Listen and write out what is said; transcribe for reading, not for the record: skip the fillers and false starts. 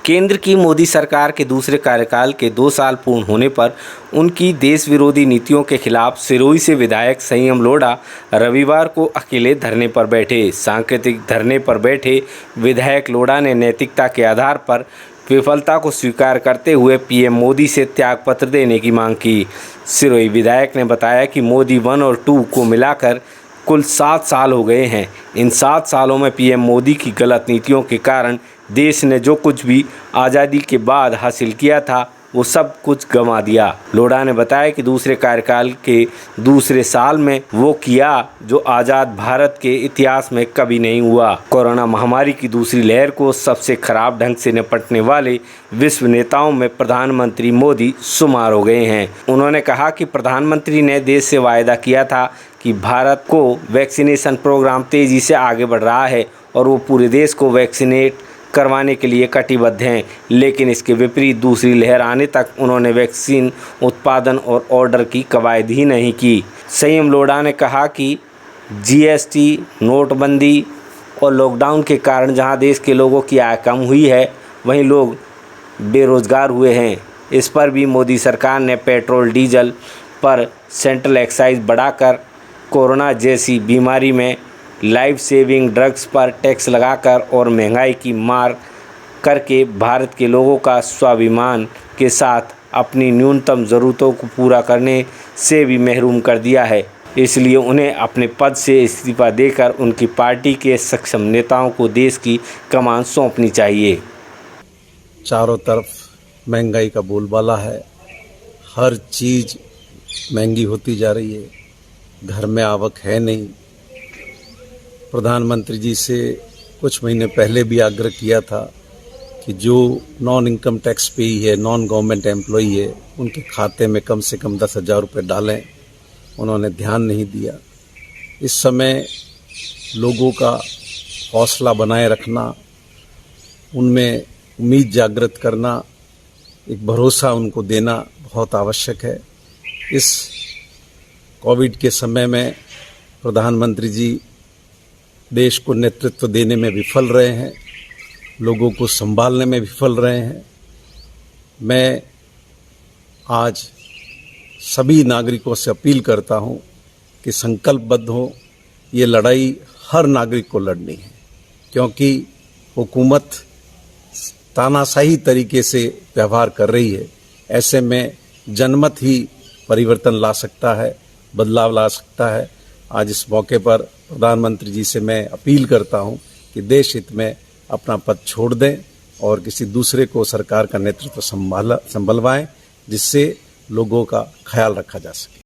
केंद्र की मोदी सरकार के दूसरे कार्यकाल के 2 साल पूर्ण होने पर उनकी देश विरोधी नीतियों के खिलाफ सिरोही से विधायक संयम लोढ़ा रविवार को अकेले धरने पर बैठे। सांकेतिक धरने पर बैठे विधायक लोढ़ा ने नैतिकता के आधार पर विफलता को स्वीकार करते हुए पीएम मोदी से त्यागपत्र देने की मांग की। सिरोही विधायक ने बताया कि मोदी 1 और 2 को मिलाकर कुल 7 साल हो गए हैं। इन 7 सालों में पीएम मोदी की गलत नीतियों के कारण देश ने जो कुछ भी आज़ादी के बाद हासिल किया था वो सब कुछ गंवा दिया। लोढ़ा ने बताया कि दूसरे कार्यकाल के दूसरे साल में वो किया जो आज़ाद भारत के इतिहास में कभी नहीं हुआ। कोरोना महामारी की दूसरी लहर को सबसे खराब ढंग से निपटने वाले विश्व नेताओं में प्रधानमंत्री मोदी शुमार हो गए हैं। उन्होंने कहा कि प्रधानमंत्री ने देश से वायदा किया था कि भारत को वैक्सीनेशन प्रोग्राम तेज़ी से आगे बढ़ रहा है और वो पूरे देश को वैक्सीनेट करवाने के लिए कटिबद्ध हैं, लेकिन इसके विपरीत दूसरी लहर आने तक उन्होंने वैक्सीन उत्पादन और ऑर्डर की कवायद ही नहीं की। संयम लोढ़ा ने कहा कि जीएसटी, नोटबंदी और लॉकडाउन के कारण जहां देश के लोगों की आय कम हुई है, वहीं लोग बेरोजगार हुए हैं। इस पर भी मोदी सरकार ने पेट्रोल डीजल पर सेंट्रल एक्साइज बढ़ाकर, कोरोना जैसी बीमारी में लाइफ सेविंग ड्रग्स पर टैक्स लगाकर और महंगाई की मार करके भारत के लोगों का स्वाभिमान के साथ अपनी न्यूनतम ज़रूरतों को पूरा करने से भी महरूम कर दिया है। इसलिए उन्हें अपने पद से इस्तीफा देकर उनकी पार्टी के सक्षम नेताओं को देश की कमान सौंपनी चाहिए। चारों तरफ महंगाई का बोलबाला है, हर चीज़ महंगी होती जा रही है, घर में आवक है नहीं। प्रधानमंत्री जी से कुछ महीने पहले भी आग्रह किया था कि जो नॉन इनकम टैक्स पेई है, नॉन गवर्नमेंट एम्प्लॉई है, उनके खाते में कम से कम 10,000 रुपये डालें। उन्होंने ध्यान नहीं दिया। इस समय लोगों का हौसला बनाए रखना, उनमें उम्मीद जागृत करना, एक भरोसा उनको देना बहुत आवश्यक है। इस कोविड के समय में प्रधानमंत्री जी देश को नेतृत्व देने में विफल रहे हैं, लोगों को संभालने में विफल रहे हैं। मैं आज सभी नागरिकों से अपील करता हूं कि संकल्पबद्ध हो, ये लड़ाई हर नागरिक को लड़नी है, क्योंकि हुकूमत तानाशाही तरीके से व्यवहार कर रही है। ऐसे में जनमत ही परिवर्तन ला सकता है, बदलाव ला सकता है। आज इस मौके पर प्रधानमंत्री जी से मैं अपील करता हूं कि देश हित में अपना पद छोड़ दें और किसी दूसरे को सरकार का नेतृत्व संभलवाएं, जिससे लोगों का ख्याल रखा जा सके।